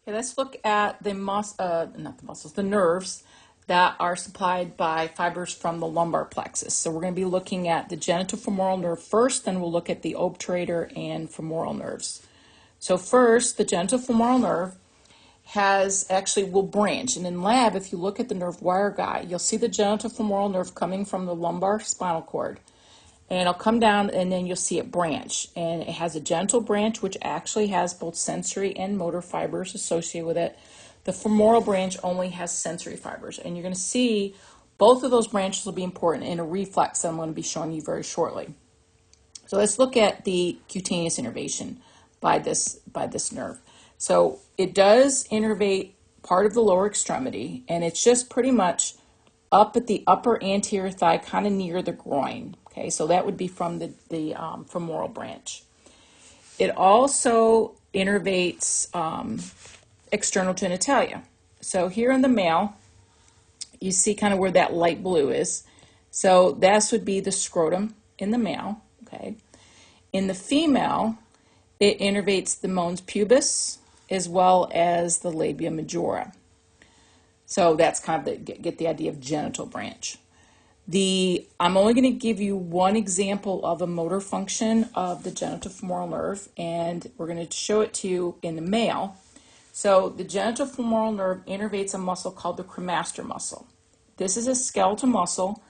Okay, let's look at the the nerves that are supplied by fibers from the lumbar plexus. So we're going to be looking at the genitofemoral nerve first, then we'll look at the obturator and femoral nerves. So first, the genitofemoral nerve will branch, and in lab, if you look at the nerve wire guide, you'll see the genitofemoral nerve coming from the lumbar spinal cord. And it'll come down and then you'll see it branch. And it has a genital branch, which actually has both sensory and motor fibers associated with it. The femoral branch only has sensory fibers. And you're going to see both of those branches will be important in a reflex that I'm going to be showing you very shortly. So let's look at the cutaneous innervation by this nerve. So it does innervate part of the lower extremity, and it's just pretty much up at the upper anterior thigh, kind of near the groin. Okay, so that would be from the femoral branch. It also innervates external genitalia. So here in the male, you see kind of where that light blue is. So this would be the scrotum in the male. Okay, in the female, it innervates the mons pubis as well as the labia majora. So that's kind of get the idea of genital branch. I'm only going to give you one example of a motor function of the genitofemoral nerve, and we're going to show it to you in the male. So the genitofemoral nerve innervates a muscle called the cremaster muscle. This is a skeletal muscle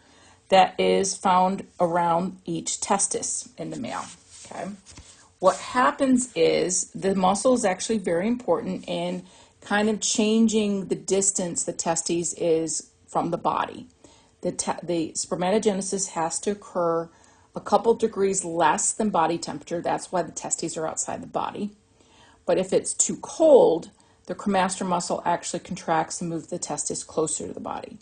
that is found around each testis in the male. Okay. What happens is the muscle is actually very important in kind of changing the distance the testes is from the body. The spermatogenesis has to occur a couple degrees less than body temperature. That's why the testes are outside the body. But if it's too cold, the cremaster muscle actually contracts and moves the testis closer to the body.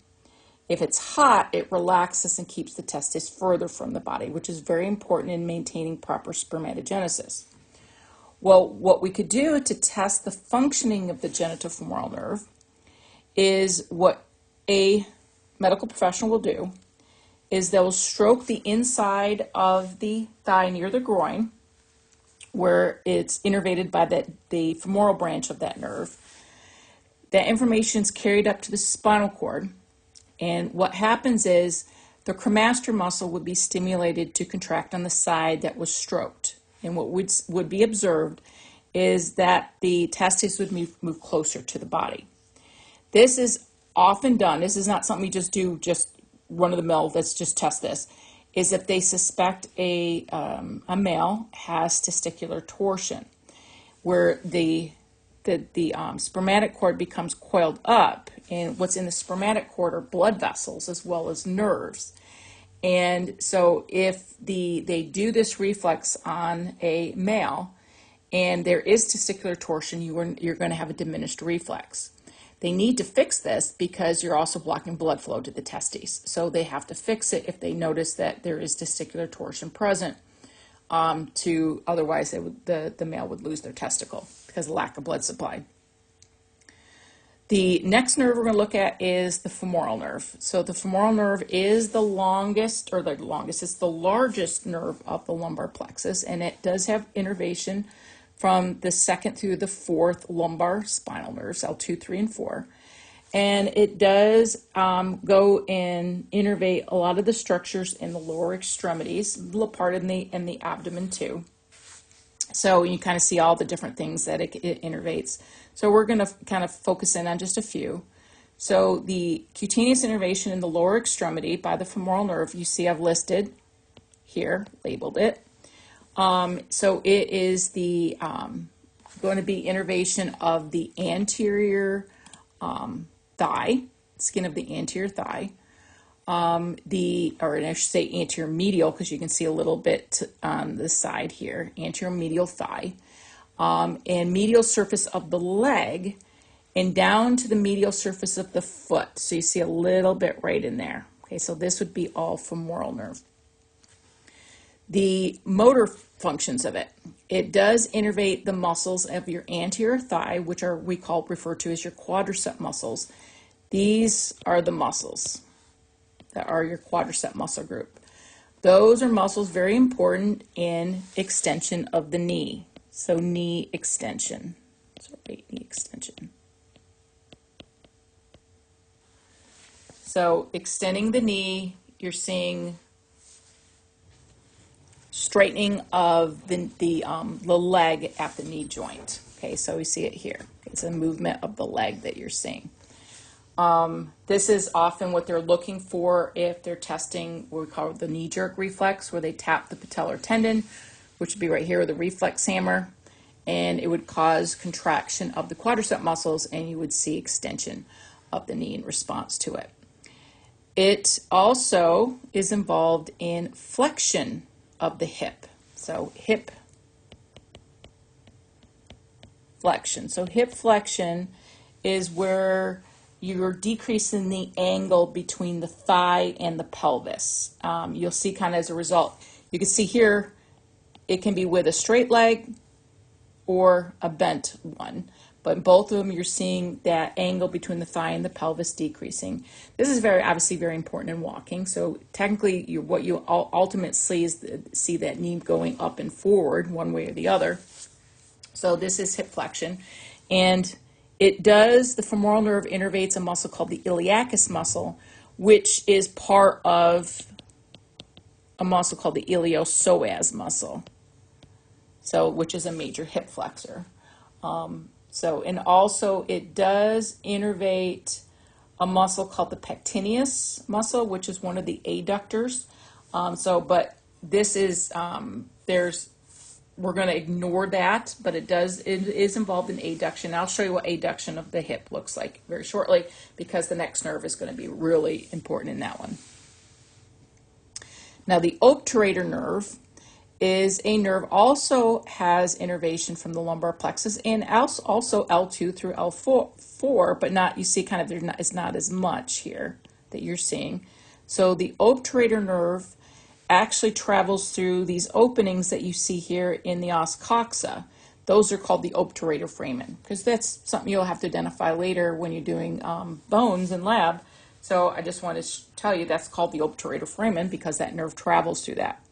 If it's hot, it relaxes and keeps the testis further from the body, which is very important in maintaining proper spermatogenesis. Well, what we could do to test the functioning of the genitofemoral nerve is what a medical professional will do is they'll stroke the inside of the thigh near the groin where it's innervated by the femoral branch of that nerve. That information is carried up to the spinal cord, and what happens is the cremaster muscle would be stimulated to contract on the side that was stroked. And what would be observed is that the testes would move closer to the body. This is often done. This is not something you just do, just run of the mill. Let's just test this. Is if they suspect a male has testicular torsion, where the spermatic cord becomes coiled up, and what's in the spermatic cord are blood vessels as well as nerves. And so if they do this reflex on a male and there is testicular torsion, you're going to have a diminished reflex. They need to fix this because you're also blocking blood flow to the testes. So they have to fix it if they notice that there is testicular torsion present. Otherwise the male would lose their testicle because of lack of blood supply. The next nerve we're going to look at is the femoral nerve. So the femoral nerve is the longest, it's the largest nerve of the lumbar plexus, and it does have innervation from the second through the fourth lumbar spinal nerves, L2, 3, and 4. And it does go and innervate a lot of the structures in the lower extremities, a little part in the abdomen too. So you kind of see all the different things that it innervates. So we're going to kind of focus in on just a few. So the cutaneous innervation in the lower extremity by the femoral nerve, you see I've listed here, labeled it. So it is going to be innervation of the anterior thigh, skin of the anterior thigh. I should say anterior medial, because you can see a little bit on the side here, anterior medial thigh, and medial surface of the leg, and down to the medial surface of the foot. So you see a little bit right in there. Okay, so this would be all femoral nerve. The motor functions of it. It does innervate the muscles of your anterior thigh, which are referred to as your quadricep muscles. These are the muscles that are your quadricep muscle group. Those are muscles very important in extension of the knee. So knee extension. So right knee extension. So extending the knee, you're seeing straightening of the leg at the knee joint. Okay, so we see it here. It's a movement of the leg that you're seeing. This is often what they're looking for if they're testing what we call the knee jerk reflex, where they tap the patellar tendon, which would be right here with a reflex hammer, and it would cause contraction of the quadricep muscles, and you would see extension of the knee in response to it. It also is involved in flexion of the hip. So hip flexion. So hip flexion is where you're decreasing the angle between the thigh and the pelvis. You'll see kind of as a result. You can see here, it can be with a straight leg or a bent one. But in both of them, you're seeing that angle between the thigh and the pelvis decreasing. This is obviously very important in walking. So technically, what you ultimately see that knee going up and forward one way or the other. So this is hip flexion. And the femoral nerve innervates a muscle called the iliacus muscle, which is part of a muscle called the iliopsoas muscle. So, which is a major hip flexor. And also it does innervate a muscle called the pectineus muscle, which is one of the adductors. But this is, we're going to ignore that, but it is involved in adduction. I'll show you what adduction of the hip looks like very shortly, because the next nerve is going to be really important in that one. Now, the obturator nerve is a nerve, also has innervation from the lumbar plexus, and also L2 through L4, but not, you see kind of it's not as much here that you're seeing. So the obturator nerve actually travels through these openings that you see here in the os coxa. Those are called the obturator foramen, because that's something you'll have to identify later when you're doing bones in lab. So I just want to tell you that's called the obturator foramen because that nerve travels through that.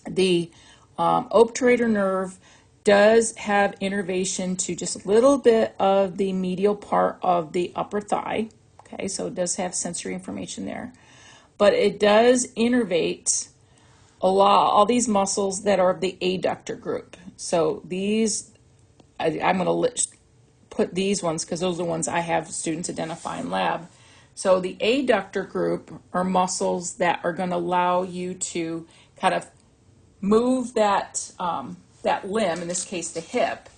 The obturator nerve does have innervation to just a little bit of the medial part of the upper thigh. Okay, so it does have sensory information there. But it does innervate all these muscles that are of the adductor group. So these, I'm going to put these ones because those are the ones I have students identify in lab. So the adductor group are muscles that are going to allow you to kind of move that limb, in this case the hip,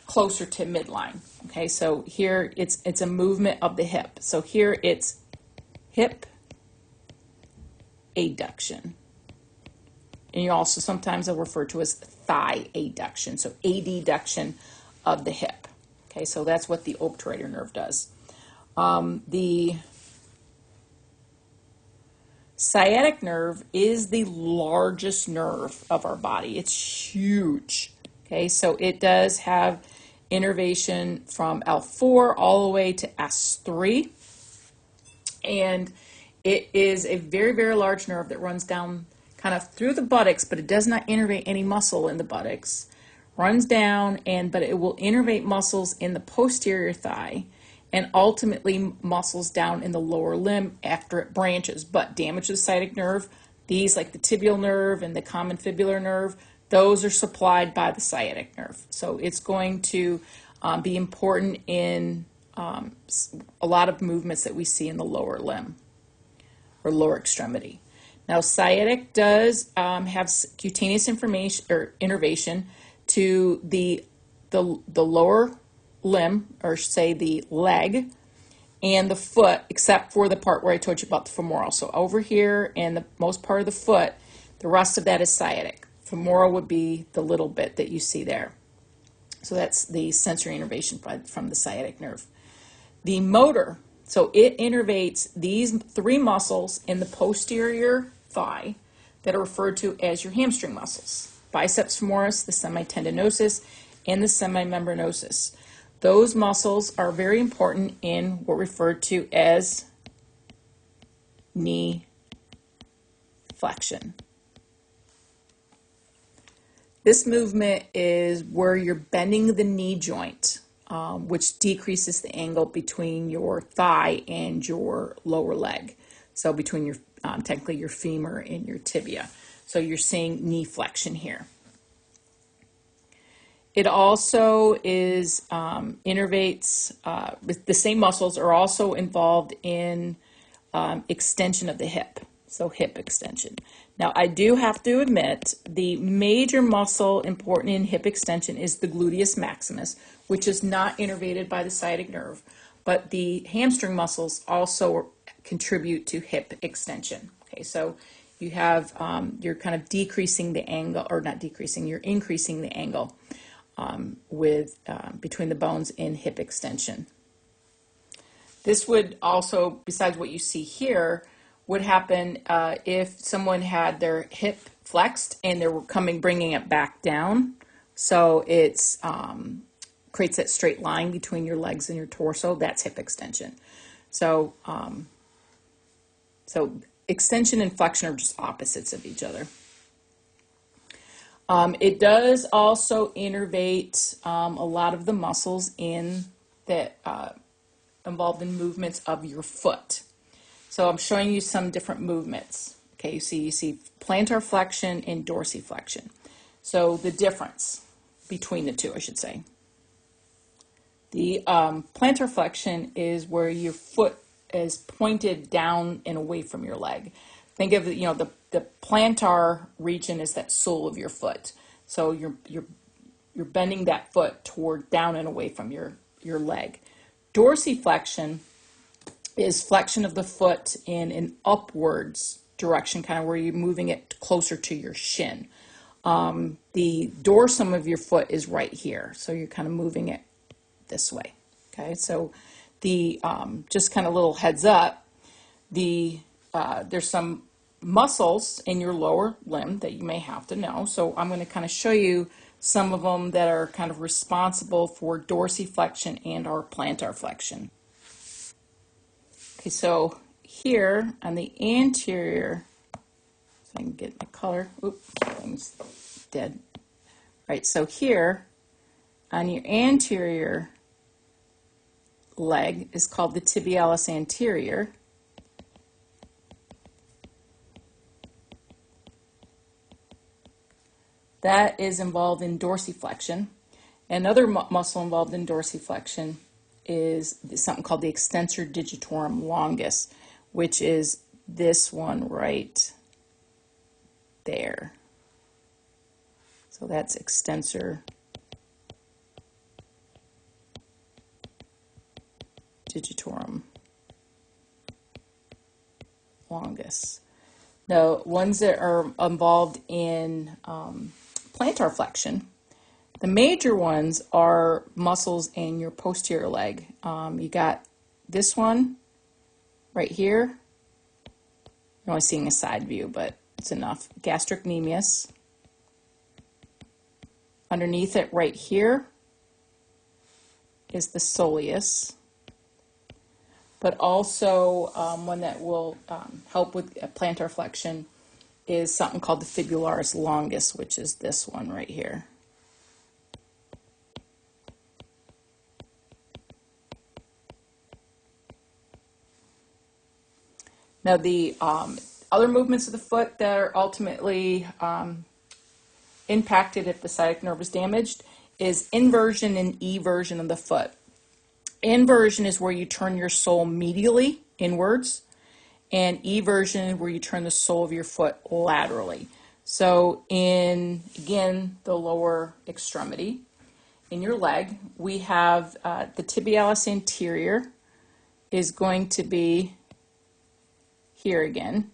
closer to midline. Okay, so here it's a movement of the hip. So here it's hip adduction. And you also sometimes are referred to as thigh adduction. So adduction of the hip. Okay, so that's what the obturator nerve does. The sciatic nerve is the largest nerve of our body. It's huge. Okay, so it does have innervation from L4 all the way to S3. And it is a very, very large nerve that runs down kind of through the buttocks, but it does not innervate any muscle in the buttocks. Runs down, but it will innervate muscles in the posterior thigh and ultimately muscles down in the lower limb after it branches. But damage to the sciatic nerve, these like the tibial nerve and the common fibular nerve, those are supplied by the sciatic nerve. So it's going to be important in a lot of movements that we see in the lower limb or lower extremity. Now, sciatic does have cutaneous information or innervation to the lower limb, or say the leg, and the foot, except for the part where I told you about the femoral. So over here and the most part of the foot, the rest of that is sciatic. Femoral would be the little bit that you see there. So that's the sensory innervation from the sciatic nerve. The motor, so it innervates these three muscles in the posterior thigh that are referred to as your hamstring muscles: biceps femoris, the semitendinosus, and the semimembranosus. Those muscles are very important in what referred to as knee flexion. This movement is where you're bending the knee joint. which decreases the angle between your thigh and your lower leg. So between your, technically your femur and your tibia. So you're seeing knee flexion here. It also is innervates, the same muscles are also involved in extension of the hip, so hip extension. Now, I do have to admit, the major muscle important in hip extension is the gluteus maximus, which is not innervated by the sciatic nerve, but the hamstring muscles also contribute to hip extension. Okay, so you have, you're kind of decreasing the angle, or not decreasing, you're increasing the angle between the bones in hip extension. This would also, besides what you see here, would happen if someone had their hip flexed and they were bringing it back down. So it's creates that straight line between your legs and your torso. That's hip extension. So, so extension and flexion are just opposites of each other. It does also innervate a lot of the muscles in that involved in movements of your foot. So I'm showing you some different movements. Okay, you see plantar flexion and dorsiflexion. So the difference between the two, I should say. The plantar flexion is where your foot is pointed down and away from your leg. Think of the plantar region is that sole of your foot. So you're bending that foot toward down and away from your leg. Dorsiflexion is flexion of the foot in an upwards direction, kind of where you're moving it closer to your shin. The dorsum of your foot is right here, so you're kind of moving it this way. Okay, so the just kind of little heads up, there's some muscles in your lower limb that you may have to know. So I'm going to kind of show you some of them that are kind of responsible for dorsiflexion and or plantar flexion. Okay, so here on the anterior, so I can get my color, oops, thing's dead. All right, so here on your anterior leg is called the tibialis anterior. That is involved in dorsiflexion. Another muscle involved in dorsiflexion is something called the extensor digitorum longus, which is this one right there. So that's extensor digitorum longus. Now, ones that are involved in plantar flexion, the major ones are muscles in your posterior leg. You got this one right here. You're only seeing a side view, but it's enough. Gastrocnemius. Underneath it right here is the soleus. But also one that will help with plantar flexion is something called the fibularis longus, which is this one right here. Now the other movements of the foot that are ultimately impacted if the sciatic nerve is damaged is inversion and eversion of the foot. Inversion is where you turn your sole medially inwards, and eversion is where you turn the sole of your foot laterally. So in, again, the lower extremity, in your leg, we have the tibialis anterior is going to be here again.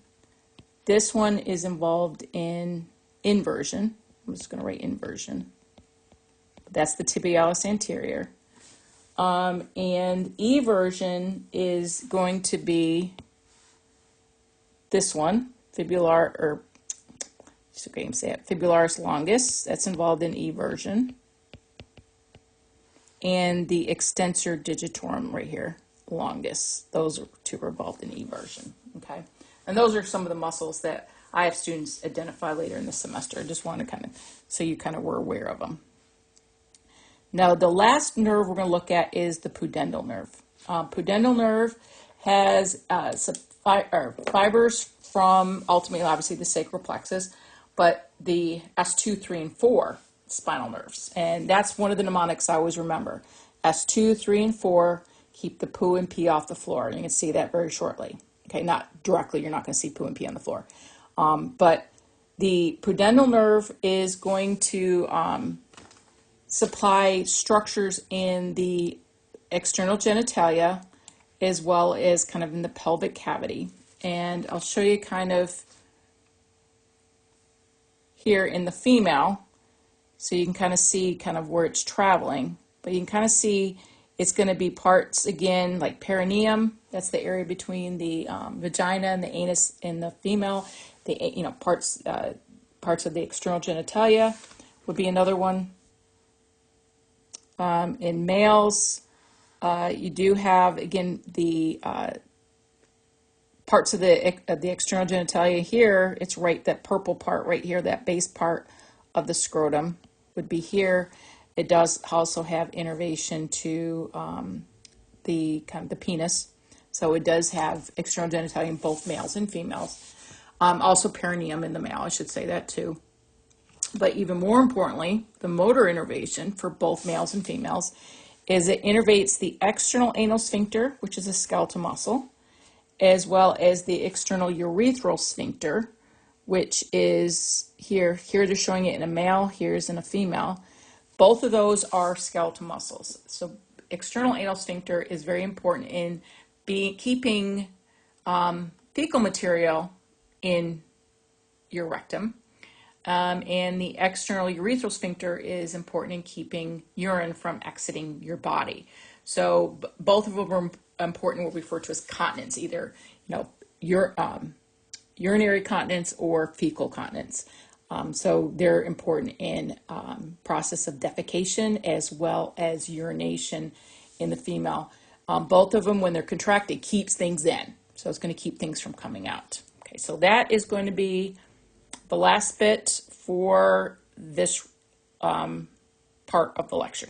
This one is involved in inversion. I'm just going to write inversion. That's the tibialis anterior. And eversion is going to be this one, fibularis longus. That's involved in eversion. And the extensor digitorum right here, longus. Those two are involved in eversion. Okay, and those are some of the muscles that I have students identify later in the semester. I just want to kind of, so you kind of were aware of them. Now, the last nerve we're going to look at is the pudendal nerve. Pudendal nerve has fibers from ultimately, obviously, the sacral plexus, but the S2, 3, and 4 spinal nerves. And that's one of the mnemonics I always remember. S2, 3, and 4 keep the poo and pee off the floor. And you can see that very shortly. Okay, not directly, you're not going to see poo and pee on the floor. But the pudendal nerve is going to supply structures in the external genitalia as well as kind of in the pelvic cavity. And I'll show you kind of here in the female, so you can kind of see kind of where it's traveling. But you can kind of see it's going to be parts, again, like perineum. That's the area between the vagina and the anus in the female. The parts of the external genitalia would be another one. In males, you do have, again, the parts of the external genitalia here. It's right, that purple part right here, that base part of the scrotum would be here. It does also have innervation to the penis. So it does have external genitalia in both males and females. Also perineum in the male, I should say that too. But even more importantly, the motor innervation for both males and females is it innervates the external anal sphincter, which is a skeletal muscle, as well as the external urethral sphincter, which is here. Here they're showing it in a male, here's in a female. Both of those are skeletal muscles. So external anal sphincter is very important in keeping fecal material in your rectum. And the external urethral sphincter is important in keeping urine from exiting your body. So both of them are important, what we refer to as continence, either urinary continence or fecal continence. So they're important in process of defecation as well as urination in the female. Both of them, when they're contracted, keeps things in. So it's going to keep things from coming out. Okay, so that is going to be the last bit for this part of the lecture.